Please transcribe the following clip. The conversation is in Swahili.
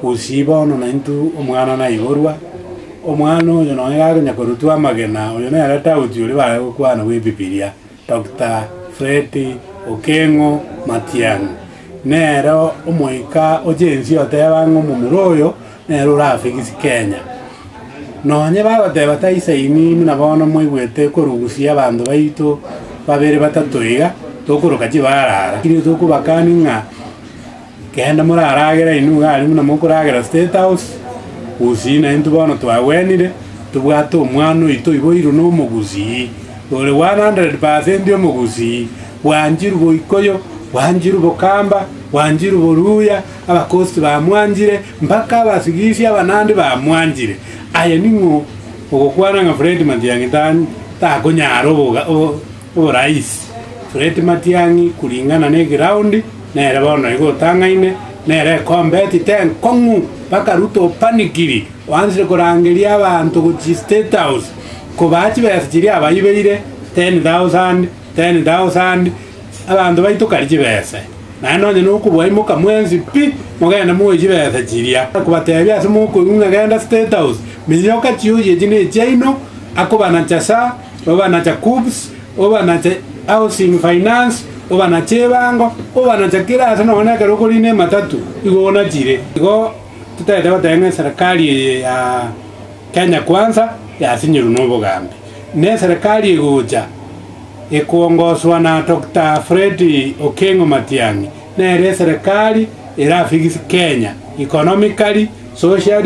usibono na intu omwana na igorwa omwana uyo no yagonya kurutwa magena uyo na yarata uturi ba kwana we Bibilia Dr. Fred Okengo Matiang'i nero omoika ojensi otebango mumuroyo nero rafiki Kenya nonye bagoteba taisaini nabono moigwete kurugusia abandu baitu babere batatu iga tokuruka kibarara kiri tokubakani nga kenda muraragera inu gali muna mukuragera State House usina into bono twawenire tubwato omwana ito iboiro no muguzi ole 100% yo muguzi wanjiru boikoyo wanjiru bokamba wanjiru boruya abakosti ba mwanjire mpaka abasigisi abanandi ba mwanjire aya ningo okokwana nga Fred Matiang'i ta konyaro boga rais Fred Matiang'i kulingana ne ground nere bono igotangaine nere combat ten kongu paka Ruto panikiri wanze kurangiria abantu ku State House ko bachi besiri abayibeire 10,000 abantu baitu kali bese na none no kubwaimuka mwenzi pi mogenda muji bese jiria kubatebya asimu ko ngagenda State House milyoka chiuje jine jaino akubana chasa obana cha Cubs obana cha housing finance obana chebango obana cha kila sana ona karokoline matatu igona jire igo tutete batenga serikali ya Kenya Kwanza ya sinyiru nobo gambi ne serikali igoja ekuongozwa na Dr. Fred Okengo Matiang'i nere serikali irafiki Kenya economically socially